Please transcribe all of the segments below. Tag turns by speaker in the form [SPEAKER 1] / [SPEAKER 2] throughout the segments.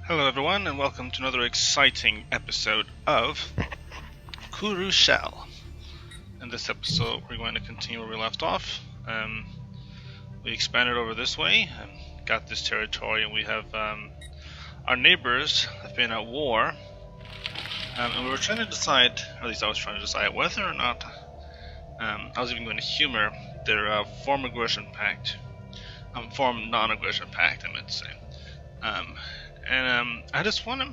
[SPEAKER 1] Hello everyone, and welcome to another exciting episode of Kuru Shell. In this episode, we're going to continue where we left off. We expanded over this way, and got this territory, and we have our neighbors have been at war, and we were trying to decide, or at least I was trying to decide, whether or not I was even going to humor their form aggression pact, form non-aggression pact, I meant to say. I just want to.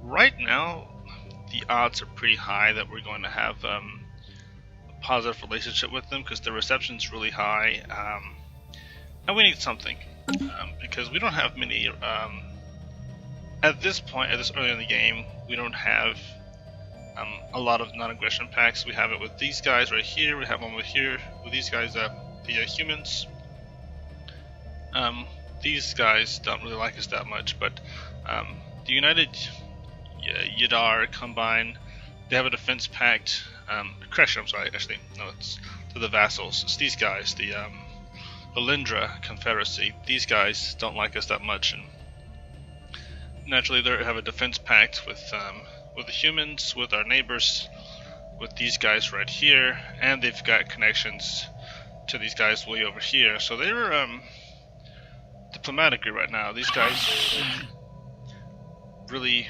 [SPEAKER 1] Right now, the odds are pretty high that we're going to have a positive relationship with them because the reception's really high, and we need something because we don't have many. At this point, at this early in the game, we don't have a lot of non-aggression pacts. We have it with these guys right here. We have one with these guys, the humans. These guys don't really like us that much, but the United Yadar Combine, they have a defense pact. Correction, I'm sorry, actually, no, it's to the vassals. It's these guys, the Lindra Confederacy. These guys don't like us that much, and naturally they have a defense pact with the humans, with our neighbors, with these guys right here, and they've got connections to these guys way over here. So they're diplomatically right now, these guys really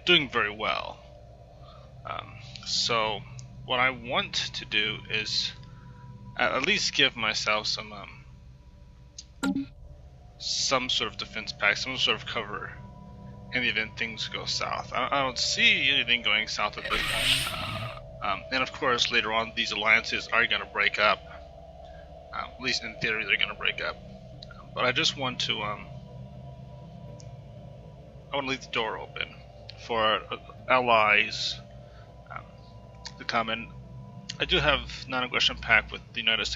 [SPEAKER 1] doing very well. So what I want to do is at least give myself some sort of defense pack, some sort of cover in the event things go south. I don't see anything going south at this point. And of course later on these alliances are going to break up. At least in theory they're going to break up. But I just want to I want to leave the door open for our allies to come in. I do have non-aggression pact with the United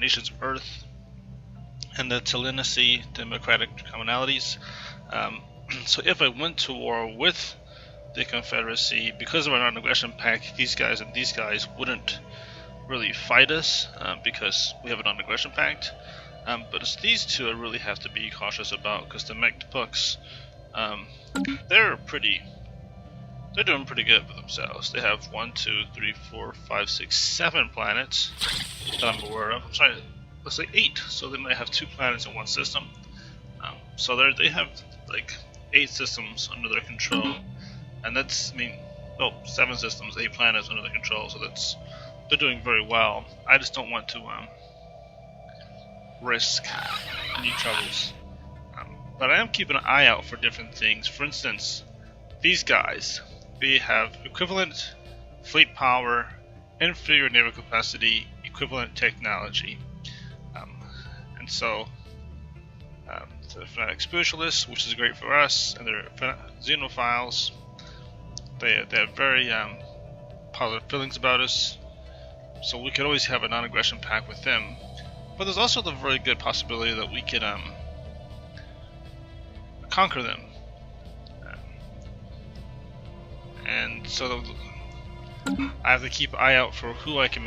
[SPEAKER 1] Nations of Earth and the Stellaris Democratic Commonalities. So if I went to war with the Confederacy, because of our non-aggression pact, these guys and these guys wouldn't really fight us because we have a non-aggression pact. But it's these two I really have to be cautious about because the MechBooks, they're doing pretty good for themselves. They have 1, 2, 3, 4, 5, 6, 7 planets that I'm aware of. I'm sorry, let's say 8. So they might have 2 planets in one system. So they have like 8 systems under their control, and that's 7 systems, 8 planets under their control. So they're doing very well. I just don't want to risk any troubles. But I am keeping an eye out for different things. For instance, these guys, they have equivalent fleet power, inferior naval capacity, equivalent technology. And so the fanatic spiritualists, which is great for us, and they're xenophiles. They have very positive feelings about us. So we could always have a non-aggression pact with them. But there's also the very good possibility that we could conquer them, and so I have to keep an eye out for who I can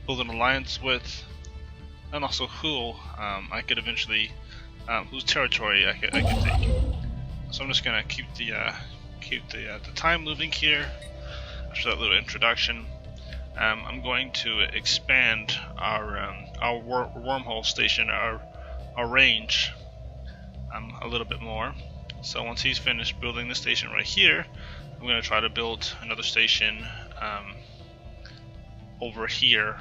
[SPEAKER 1] build an alliance with, and also who I could eventually whose territory I could take. So I'm just gonna keep the time moving here after that little introduction. I'm going to expand our wormhole station, our range, a little bit more. So once he's finished building the station right here, I'm going to try to build another station over here,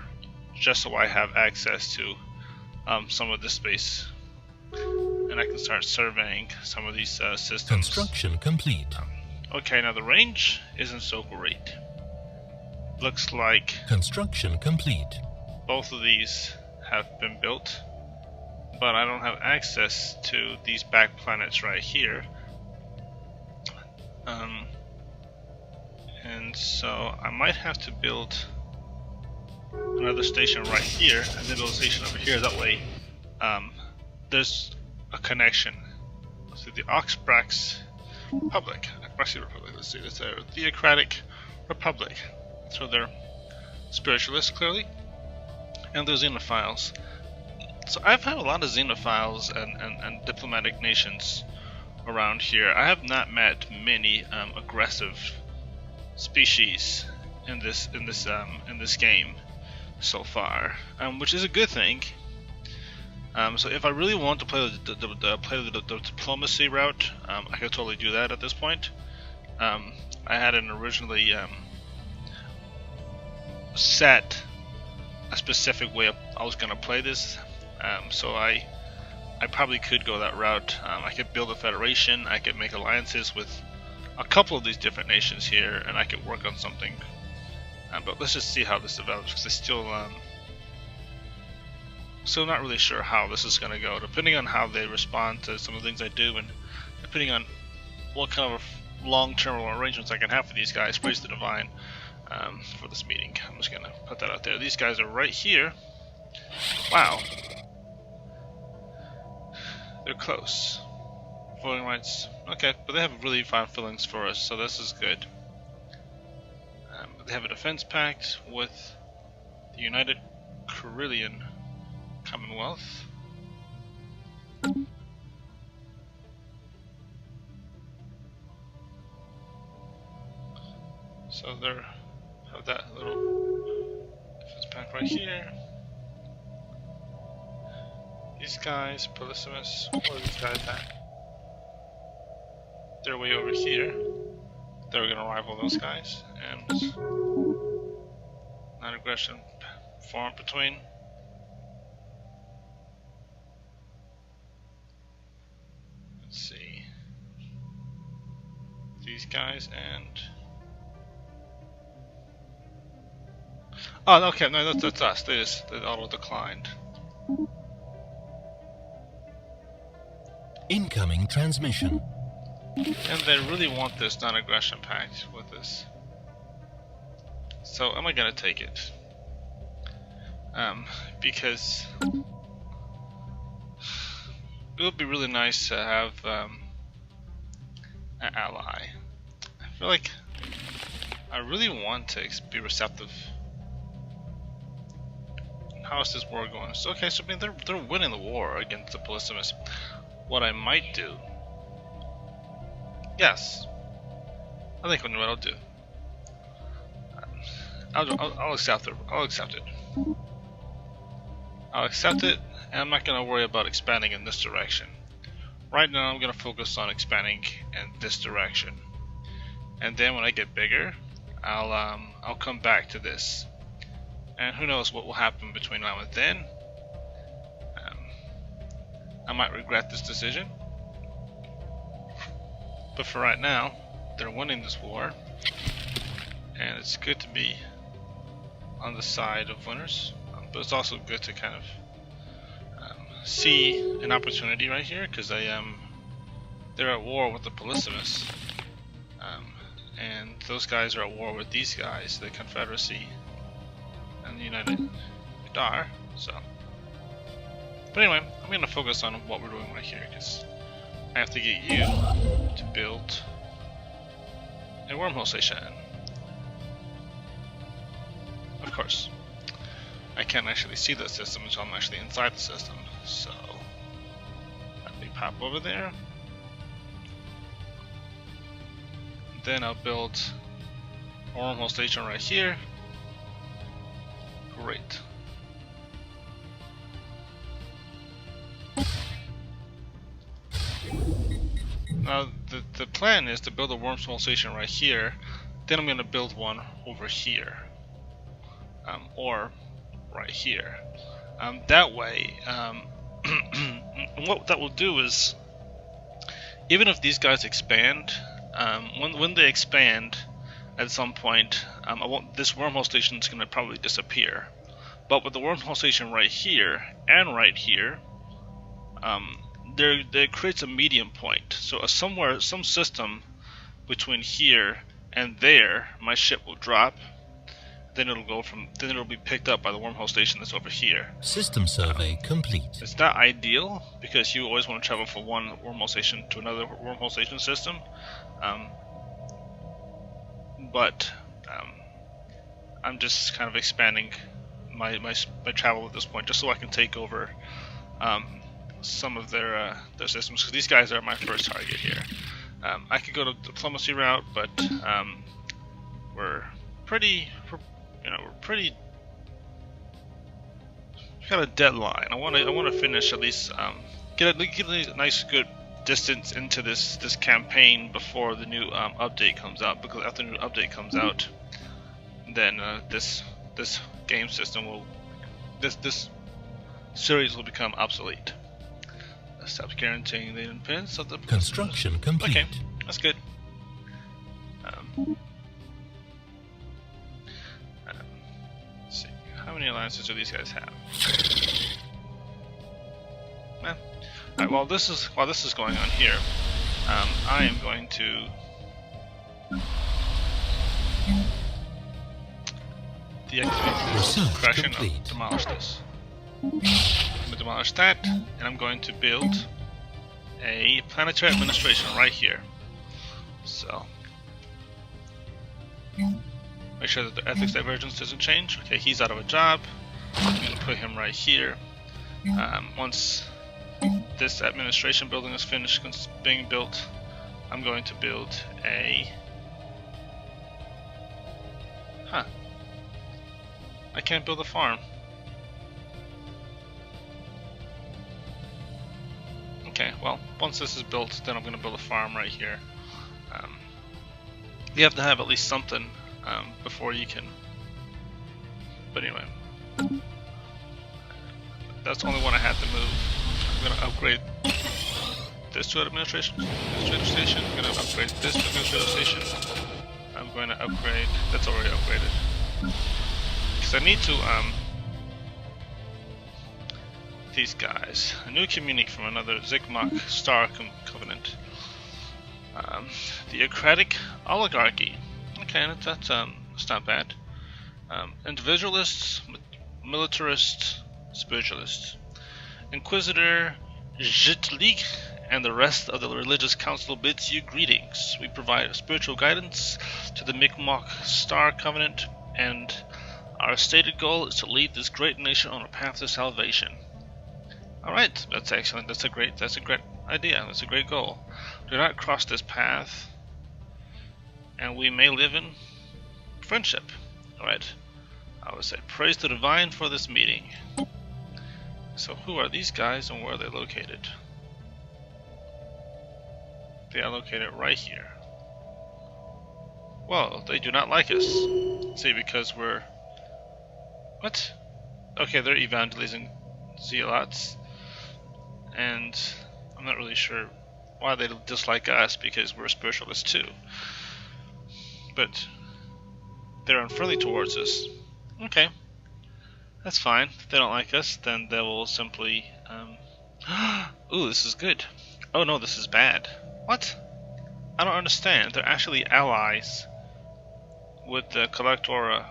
[SPEAKER 1] just so I have access to some of this space, and I can start surveying some of these systems.
[SPEAKER 2] Construction complete.
[SPEAKER 1] Okay, now the range isn't so great. Looks like
[SPEAKER 2] construction complete.
[SPEAKER 1] Both of these have been built, but I don't have access to these back planets right here. And so I might have to build another station right here, and then build a station over here. That way, there's a connection. Let's see, the Oxbrax Republic. Let's see, it's a theocratic republic. So they're spiritualists, clearly, and they're xenophiles. So I've had a lot of xenophiles and diplomatic nations around here. I have not met many aggressive species in this game so far, which is a good thing. So if I really want to play the diplomacy route, I could totally do that at this point. I had an originally set a specific way I was going to play this, so I probably could go that route. I could build a federation, I could make alliances with a couple of these different nations here, and I could work on something. But let's just see how this develops, because I'm still not really sure how this is going to go, depending on how they respond to some of the things I do, and depending on what kind of long-term arrangements I can have for these guys. Praise the Divine for this meeting. I'm just going to put that out there. These guys are right here. Wow. They're close. Voting rights. Okay, but they have really fine feelings for us, so this is good. They have a defense pact with the United Carillion Commonwealth. So they have that little defense pact right here. These guys, Polysimus, where are these guys at? They're way over here. They're gonna rival those guys, and non-aggression formed between. Let's see, these guys and oh, okay, no, that's us. They auto declined.
[SPEAKER 2] Incoming transmission.
[SPEAKER 1] And they really want this non-aggression pact with us. So am I gonna take it? Because it would be really nice to have an ally. I feel like I really want to be receptive. How is this war going? So, okay, so I mean they're winning the war against the Polysimus. What I might do, yes, I think I know what I'll do. I'll accept it. I'll accept it. I'll accept it, and I'm not gonna worry about expanding in this direction. Right now, I'm gonna focus on expanding in this direction, and then when I get bigger, I'll come back to this. And who knows what will happen between now and then. I might regret this decision, but for right now, they're winning this war, and it's good to be on the side of winners, but it's also good to kind of see an opportunity right here, because they're at war with the Polysimus, and those guys are at war with these guys, the Confederacy and the United Dar. So, but anyway, I'm going to focus on what we're doing right here, because I have to get you to build a wormhole station. Of course, I can't actually see the system until I'm actually inside the system, so let me pop over there. Then I'll build a wormhole station right here. Great. Now the plan is to build a wormhole station right here, then I'm going to build one over here, or right here. That way, what that will do is, even if these guys expand, when they expand at some point, this wormhole station is going to probably disappear. But with the wormhole station right here and right here, there creates a medium point. So some system between here and there, my ship will drop. Then it'll be picked up by the wormhole station that's over here.
[SPEAKER 2] System survey complete.
[SPEAKER 1] It's not ideal because you always want to travel from one wormhole station to another wormhole station system. But I'm just kind of expanding my travel at this point, just so I can take over some of their systems, because these guys are my first target here. I could go the diplomacy route, but we're pretty, we got a deadline. I want to finish at least get a nice good distance into this campaign before the new update comes out. Because after the new update comes out, then this game system will this series will become obsolete. Stop guaranteeing the independence of the
[SPEAKER 2] Construction complete.
[SPEAKER 1] Okay, that's good. Let's see, how many alliances do these guys have? Alright, while this is going on here, I am going to deactivate this correction and demolish this. I'm going to demolish that, and I'm going to build a planetary administration right here. So make sure that the ethics divergence doesn't change. Okay, he's out of a job. I'm going to put him right here. Once this administration building is finished being built, I'm going to build a... I can't build a farm. Okay, well, once this is built, then I'm going to build a farm right here. You have to have at least something before you can... But anyway, that's the only one I had to move. I'm going to upgrade this to an administrative station. I'm going to upgrade this to administrative station. I'm going to upgrade... That's already upgraded. Because I need to... these guys. A new communique from another Zigmach Star Covenant. Theocratic Oligarchy. Okay, that's not bad. Individualists, militarists, spiritualists. Inquisitor Jitlik and the rest of the religious council bids you greetings. We provide spiritual guidance to the Mi'kmaq Star Covenant, and our stated goal is to lead this great nation on a path to salvation. Alright, that's excellent. That's a great idea. That's a great goal. Do not cross this path, and we may live in friendship. Alright. I would say praise the divine for this meeting. So who are these guys and where are they located? They are located right here. Well, they do not like us. See, because we're... What? Okay, they're evangelizing zealots. And I'm not really sure why they dislike us, because we're spiritualists too. But they're unfriendly towards us. Okay, that's fine. If they don't like us, then they will simply... Ooh, this is good. Oh no, this is bad. What? I don't understand. They're actually allies with the Collectora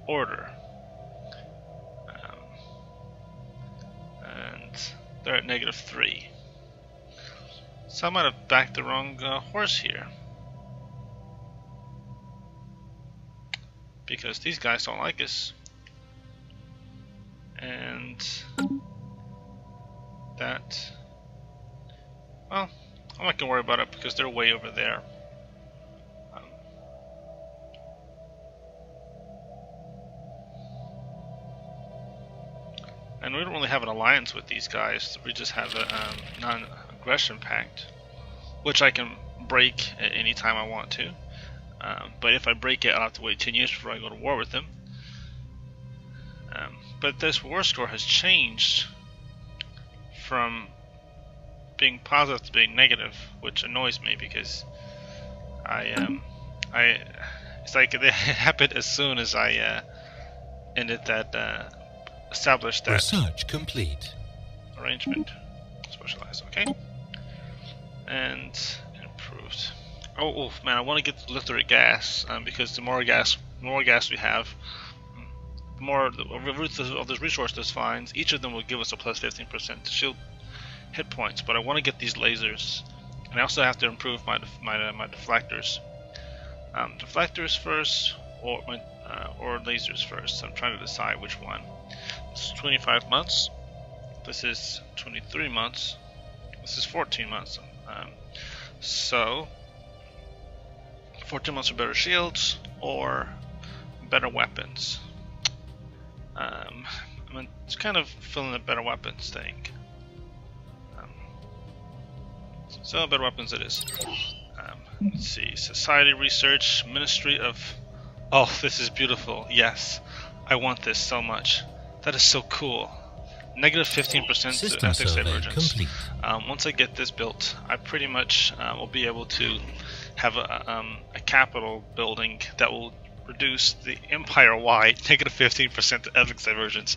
[SPEAKER 1] Order. And they're at -3. So I might have backed the wrong horse here. Because these guys don't like us. And that... Well, I'm not gonna worry about it because they're way over there. And we don't really have an alliance with these guys. We just have a non-aggression pact, which I can break at any time I want to. But if I break it, I'll have to wait 10 years before I go to war with them. But this war score has changed from being positive to being negative, which annoys me because it's like it happened as soon as I ended that established that
[SPEAKER 2] research complete
[SPEAKER 1] arrangement. Specialized, okay, and improved. Oh man, I want to get the lithuric gas because the more gas we have, the more of this resource this finds. Each of them will give us a plus 15% to shield hit points, but I want to get these lasers, and I also have to improve my deflectors. Deflectors first, or lasers first. So I'm trying to decide which one. This is 25 months. This is 23 months. This is 14 months. So 14 months for better shields or better weapons. I'm kind of feeling the better weapons thing. So better weapons it is. Let's see. Society research, Ministry of. Oh, this is beautiful. Yes, I want this so much. That is so cool. Negative 15% to ethics divergence. Once I get this built, I pretty much will be able to have a capital building that will reduce the empire-wide negative 15% to ethics divergence.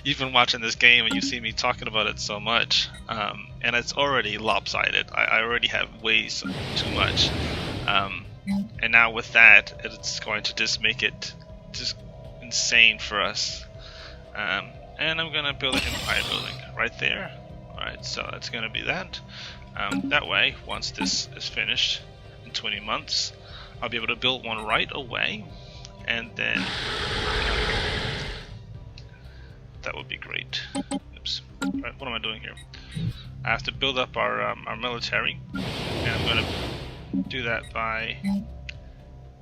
[SPEAKER 1] You've been watching this game and you see me talking about it so much, and it's already lopsided. I already have way too much, and now with that, it's going to just make it just insane for us. And I'm gonna build an empire building right there. Alright, so that's gonna be that. That way, once this is finished in 20 months, I'll be able to build one right away, and then that would be great. Oops. Right, what am I doing here? I have to build up our military, and I'm gonna do that by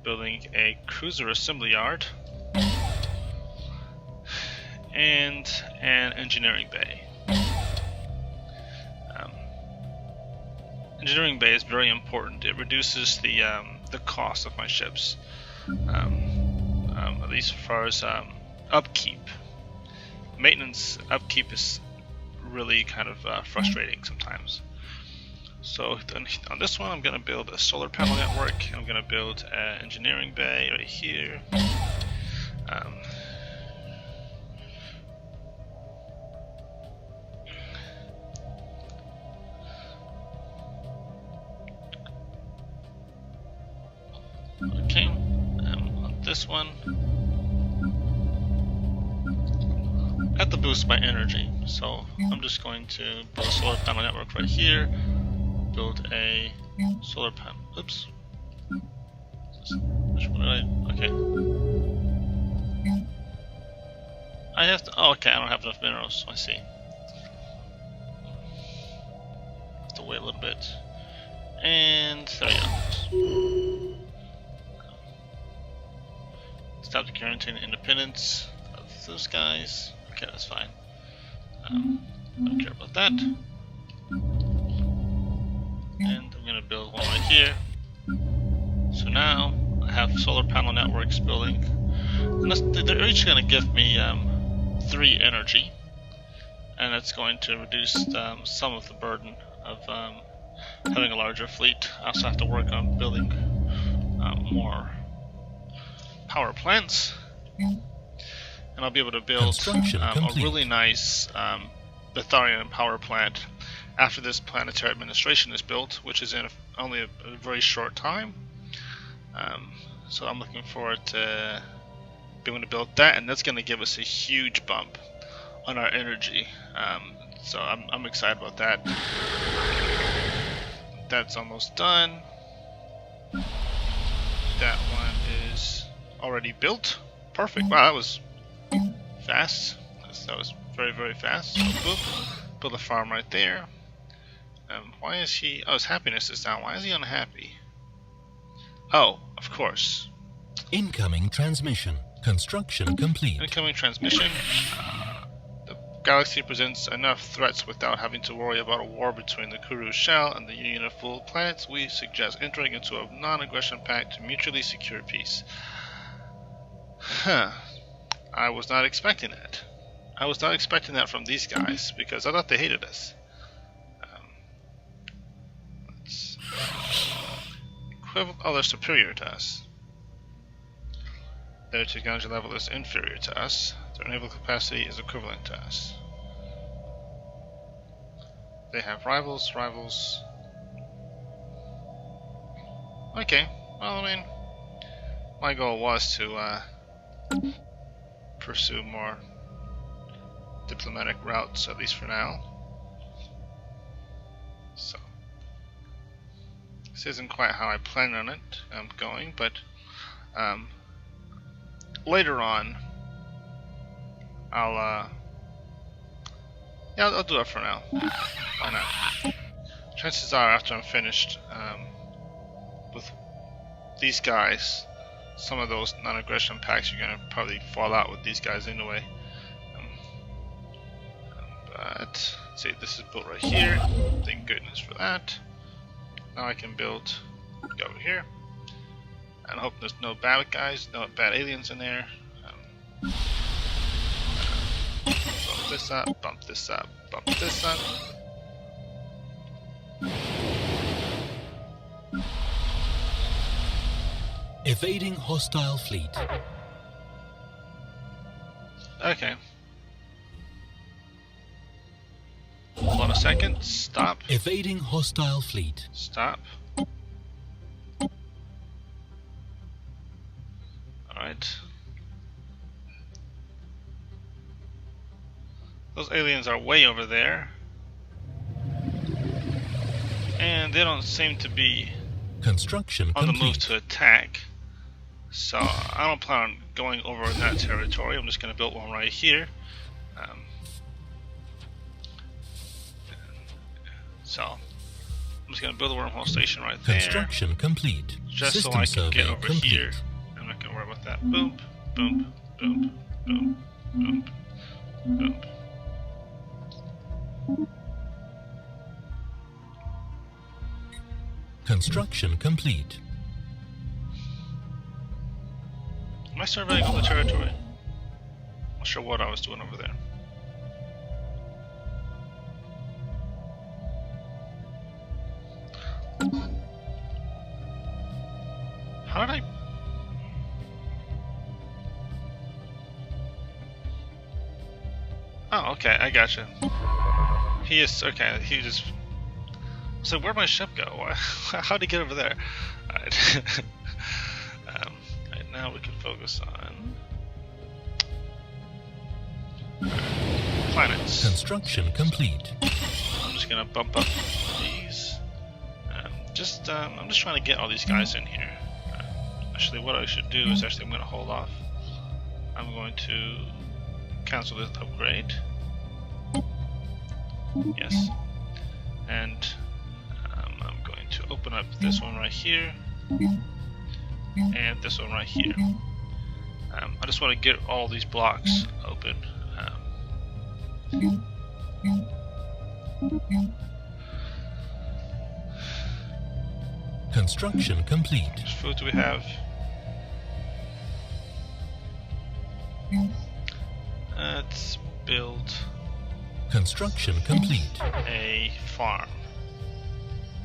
[SPEAKER 1] building a cruiser assembly yard and an engineering bay. Engineering bay is very important. It reduces the cost of my ships, at least as far as upkeep. Maintenance upkeep is really kind of frustrating sometimes. So on this one, I'm going to build a solar panel network. I'm going to build an engineering bay right here. Okay, on this one, I have to boost my energy, so I'm just going to build a solar panel network right here, build a solar panel, oops, which one did I, okay. I have to, oh okay, I don't have enough minerals, I see. Have to wait a little bit, and there we go. Stop the quarantine independence of those guys. Okay, that's fine. Don't care about that. And I'm gonna build one right here. So now I have solar panel networks building. And they're each gonna give me 3 energy, and that's going to reduce some of the burden of having a larger fleet. I also have to work on building more power plants, and I'll be able to build a really nice Betharian power plant after this planetary administration is built, which is in only a very short time. So I'm looking forward to being able to build that, and that's going to give us a huge bump on our energy. So I'm excited about that. That's almost done. That one is already built. Perfect. Wow, that was fast. That was very, very fast. So, boop. Build a farm right there. Why is he... Oh, his happiness is down. Why is he unhappy? Oh, of course.
[SPEAKER 2] Incoming transmission. Construction complete.
[SPEAKER 1] Incoming transmission. The galaxy presents enough threats without having to worry about a war between the Kuru shell and the Union of Full Planets. We suggest entering into a non-aggression pact to mutually secure peace. Huh. I was not expecting that. I was not expecting that from these guys, because I thought they hated us. Oh, they're superior to us. Their technology level is inferior to us. Their naval capacity is equivalent to us. They have rivals. Okay, well, I mean, my goal was to pursue more diplomatic routes, at least for now. So, this isn't quite how I planned on it going, but later on, I'll Yeah, I'll do it for now. Why not? Chances are, after I'm finished with these guys, some of those non-aggression packs are gonna probably fall out with these guys anyway. But let's see, this is built right here. Thank goodness for that. Now I can build go over here, and I hope there's no bad guys, no bad aliens in there. Bump this up, bump this up, bump this up.
[SPEAKER 2] Evading hostile fleet.
[SPEAKER 1] Okay. Hold on a second. Stop.
[SPEAKER 2] Evading hostile fleet.
[SPEAKER 1] Stop. Alright. Those aliens are way over there. And they don't seem to be
[SPEAKER 2] Construction
[SPEAKER 1] on
[SPEAKER 2] complete.
[SPEAKER 1] the move to attack. So I don't plan on going over in that territory. I'm just going to build one right here. So I'm just going to build a wormhole station right there.
[SPEAKER 2] Construction complete.
[SPEAKER 1] Just
[SPEAKER 2] System
[SPEAKER 1] so I can
[SPEAKER 2] survey
[SPEAKER 1] get over
[SPEAKER 2] complete.
[SPEAKER 1] here. I'm not going to worry about that. Boom, boom, boom, boom, boom, boom.
[SPEAKER 2] Construction complete.
[SPEAKER 1] Am I surveying all the territory? Not sure what I was doing over there. How did I... Oh, okay, I gotcha. He is... okay, he just... So where'd my ship go? How'd he get over there? Alright. Right, now we can focus on... planets.
[SPEAKER 2] Construction complete.
[SPEAKER 1] I'm just gonna bump up these. I'm just trying to get all these guys in here. Actually, what I should do is I'm gonna hold off. I'm going to cancel this upgrade. Yes. And I'm going to open up this one right here. And this one right here. I just want to get all these blocks open.
[SPEAKER 2] Construction complete.
[SPEAKER 1] What food do we have? Let's build
[SPEAKER 2] Construction complete.
[SPEAKER 1] a farm.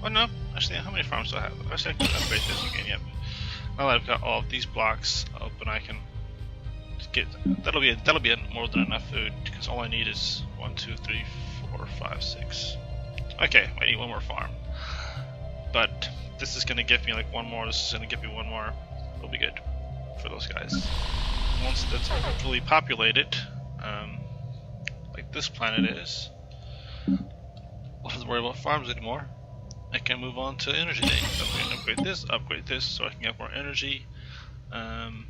[SPEAKER 1] Oh no, actually, how many farms do I have? Actually, I can upgrade this again. Yep. Now that I've got all of these blocks open, I can get. That'll be more than enough food because all I need is 1, 2, 3, 4, 5, 6. Okay, I need one more farm. But this is gonna give me like one more. This is gonna give me one more. It'll be good for those guys. Once that's fully populated, like this planet is, I don't have to worry about farms anymore. I can move on to energy things. Upgrade this, so I can get more energy. And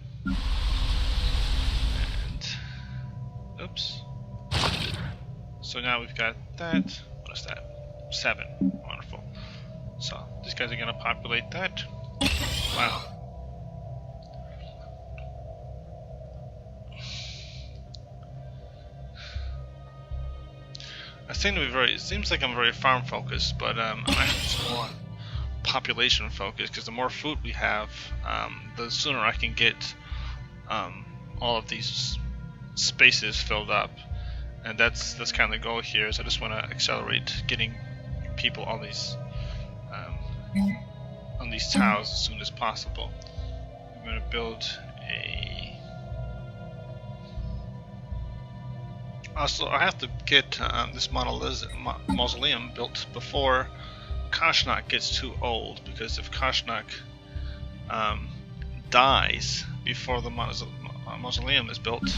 [SPEAKER 1] oops. So now we've got that. What is that? 7. Wonderful. So these guys are gonna populate that. Wow. I seem to be it seems like I'm very farm focused, but I'm actually more population focused because the more food we have, the sooner I can get all of these spaces filled up, and that's kind of the goal here. Is I just want to accelerate getting people on these tiles as soon as possible. I'm going to build a. Also, I have to get this mausoleum built before Cognat gets too old, because if Cognat dies before the mausoleum is built,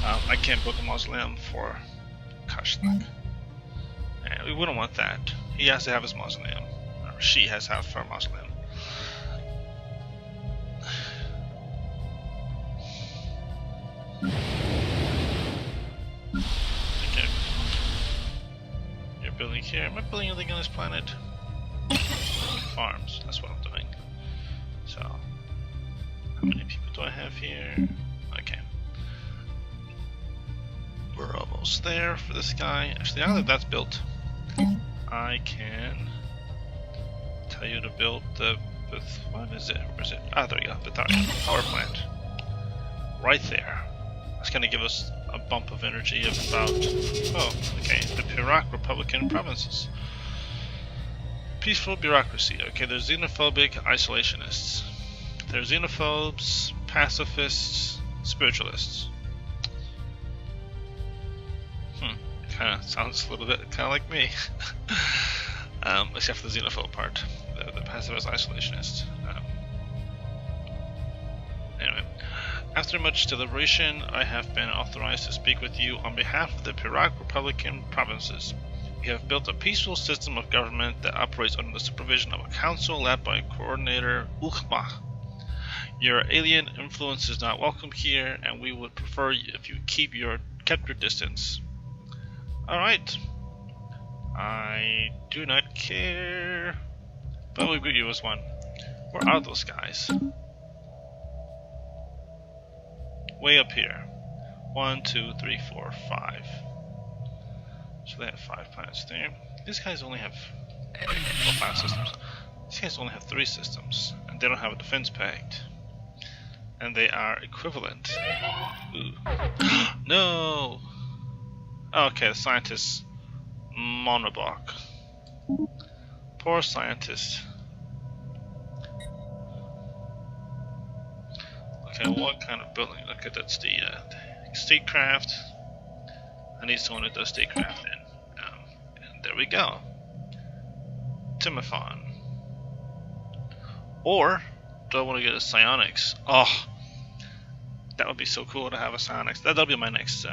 [SPEAKER 1] I can't build a mausoleum for Cognat. And we wouldn't want that. He has to have his mausoleum, or she has to have her mausoleum. Okay. here. Am I building anything on this planet? Farms, that's what I'm doing. So, how many people do I have here? Okay. We're almost there for this guy. Actually, now that that's built, I can tell you to build the what is it? Where is it? Ah, there you go. The power plant. Right there. That's going to give us a bump of energy of about... Oh, okay. The Iraq Republican provinces. Peaceful bureaucracy. Okay, there's xenophobic isolationists. There's xenophobes, pacifists, spiritualists. Kind of sounds a little bit kind of like me. Except for the xenophobe part. The pacifist isolationist. Anyway. After much deliberation, I have been authorized to speak with you on behalf of the Iraq Republican provinces. We have built a peaceful system of government that operates under the supervision of a council led by coordinator Ukhma. Your alien influence is not welcome here, and we would prefer if you kept your distance. Alright. I do not care. But we'll greet you as one. Where are those guys? Way up here. 1, 2, 3, 4, 5. So they have 5 planets there. These guys only have 5 systems. These guys only have 3 systems, and they don't have a defense pact. And they are equivalent. Ooh. No! Okay, the scientist Monobach. Poor scientist. Okay, what kind of building? Okay, that's the statecraft. I need someone who does statecraft in. And there we go. Timophon. Or do I want to get a psionics? Oh, that would be so cool to have a psionics. That'll be my next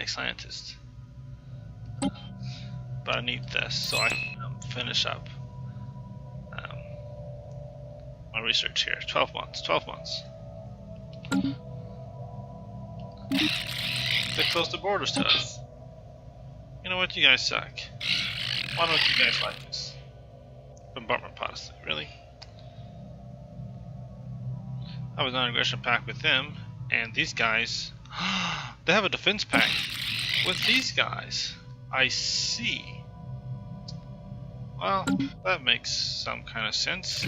[SPEAKER 1] scientist. But I need this so I can finish up my research here. 12 months. 12 months. They closed the borders to us. You know what? You guys suck. Why don't you guys like this? Bombardment policy. Really? I was on an aggression pact with them, and these guys... they have a defense pact with these guys. I see. Well, that makes some kind of sense.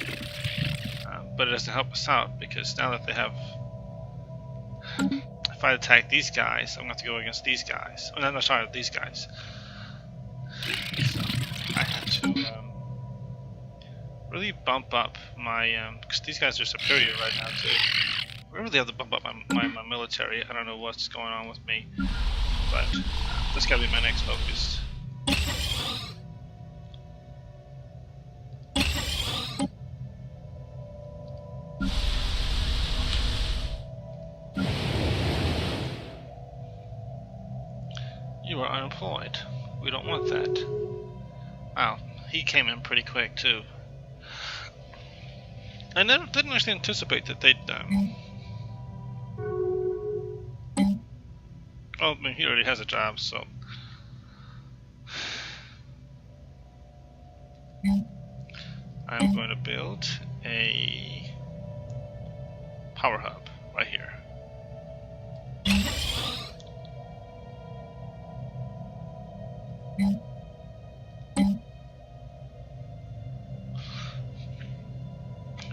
[SPEAKER 1] But it doesn't help us out, because now that they have... if I attack these guys, I'm going to have to go against these guys. Oh, no, sorry, these guys. So, I have to really bump up my... because these guys are superior right now, too. We really have to bump up my military. I don't know what's going on with me. But that's got to be my next focus. You are unemployed. We don't want that. Wow, he came in pretty quick too. I didn't actually anticipate that they'd well, I mean, he already has a job, so I'm going to build a power hub right here.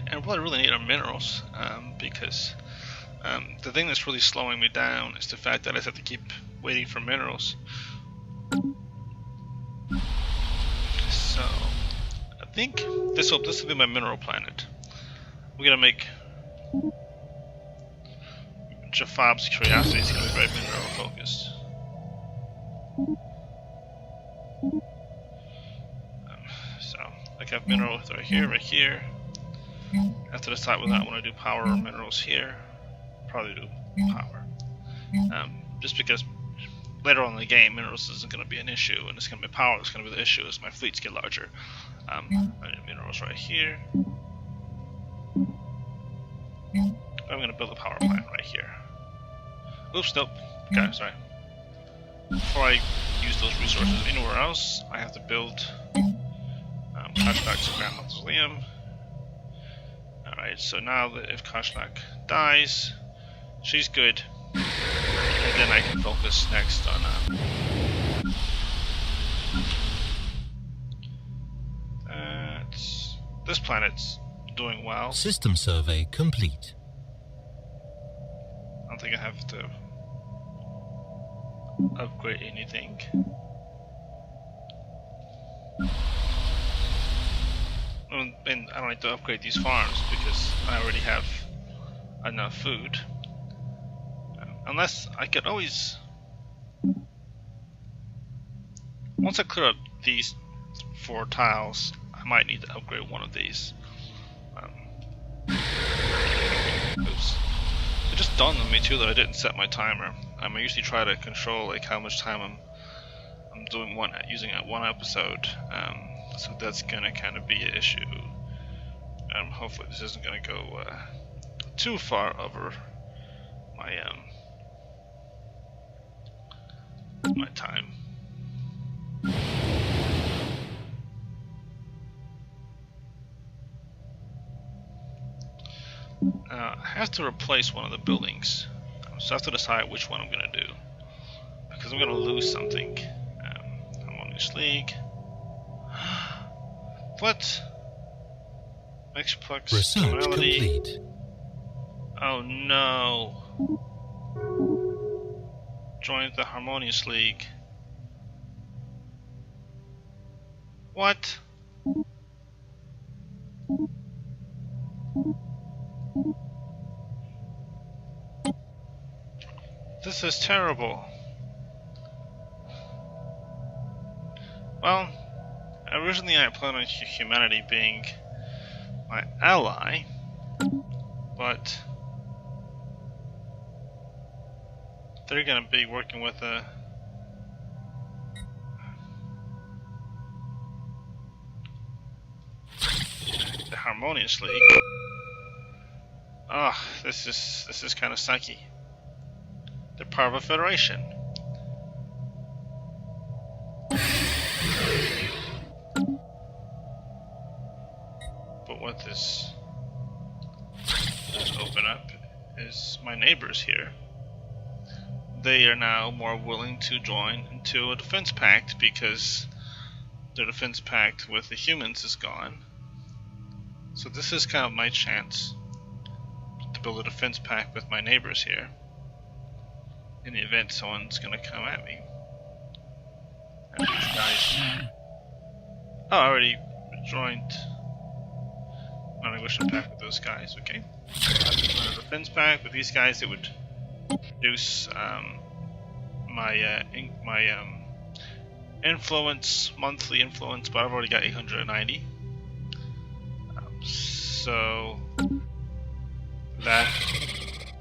[SPEAKER 1] And what I really need are minerals, because the thing that's really slowing me down is the fact that I have to keep waiting for minerals. So I think this will be my mineral planet. We're gonna make Jafab's curiosity is gonna be very mineral focused. So I have minerals right here. I have to decide whether I want to do power or minerals here. Probably do power. Just because later on in the game, minerals isn't going to be an issue, and it's going to be power that's going to be the issue as my fleets get larger. I need minerals right here. I'm going to build a power plant right here. Oops, nope. Okay, sorry. Before I use use those resources anywhere else. I have to build Koshlak's Grand Mausoleum. Alright, so now that if Koshlak dies, she's good. And then I can focus next on this planet's doing well.
[SPEAKER 2] System survey complete.
[SPEAKER 1] I don't think I have to upgrade anything. And I don't need to upgrade these farms because I already have enough food. Unless I could always... Once I clear up these 4 tiles, I might need to upgrade one of these. Oops. It just dawned on me too that I didn't set my timer. I usually try to control like how much time I'm doing using one episode. So that's gonna kind of be an issue. Hopefully this isn't gonna go too far over my my time. I have to replace one of the buildings, so I have to decide which one I'm gonna do because I'm gonna lose something. Harmonious League. What? Mexplex
[SPEAKER 2] Research
[SPEAKER 1] Melody.
[SPEAKER 2] complete.
[SPEAKER 1] Oh no. Joined the Harmonious League. What? This is terrible. Well, originally I planned on humanity being my ally, but they're gonna be working with the Harmonious League. Ah, this is kind of sucky. They're part of a federation. But what this does open up is my neighbors here. They are now more willing to join into a defense pact because their defense pact with the humans is gone. So this is kind of my chance to build a defense pact with my neighbors here in the event someone's gonna come at me. And these guys... Oh, I already joined non-negotiation pact with those guys, okay. I've joined a defense pact with these guys. It would reduce my influence, monthly influence, but I've already got 890. So that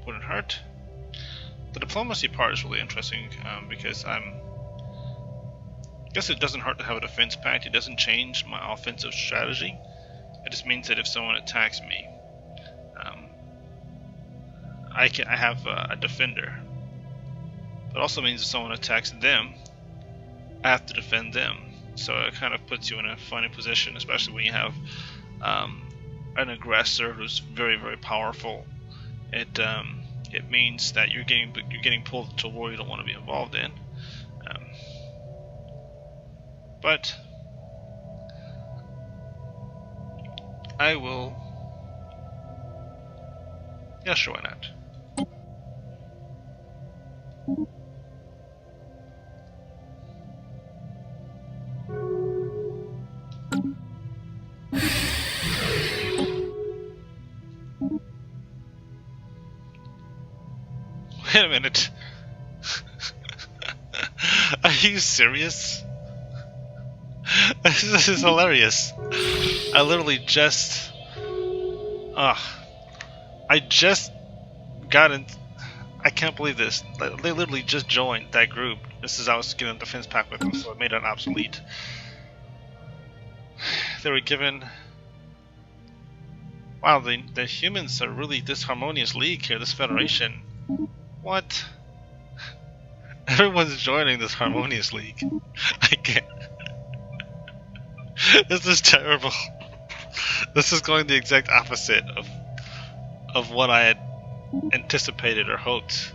[SPEAKER 1] wouldn't hurt. The diplomacy part is really interesting because I guess it doesn't hurt to have a defense pact. It doesn't change my offensive strategy. It just means that if someone attacks me, I have a defender. It also means if someone attacks them, I have to defend them. So it kind of puts you in a funny position, especially when you have an aggressor who's very, very powerful. It means that you're getting pulled into a war you don't want to be involved in. But I will. Yeah, sure, why not? Wait a minute. Are you serious? This is hilarious. I literally just... I just got in... I can't believe this. They literally just joined that group. This is I was getting a defense pact with them, so it made it obsolete. They were given... Wow, the humans are really this harmonious league here, this federation. What? Everyone's joining this harmonious league. I can't. This is terrible. This is going the exact opposite of what I had anticipated or hoped.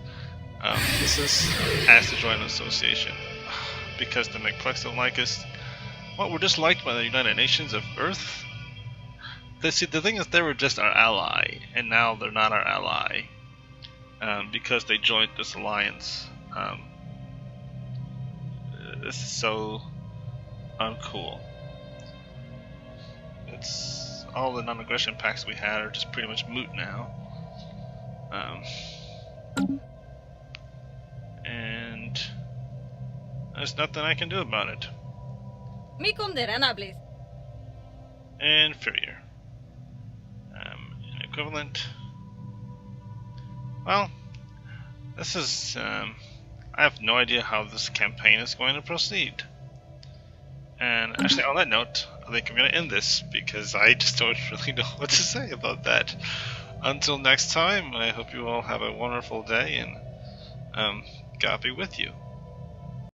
[SPEAKER 1] This is asked to join an association because the McPlex don't like us. Well, we're just liked by the United Nations of Earth. See, the thing is, they were just our ally, and now they're not our ally because they joined this alliance. This is so uncool. It's all the non-aggression pacts we had are just pretty much moot now. And there's nothing I can do about it. Inferior. Equivalent. Well, this is. I have no idea how this campaign is going to proceed. And actually, on that note, I think I'm going to end this because I just don't really know what to say about that. Until next time, I hope you all have a wonderful day and God be with you.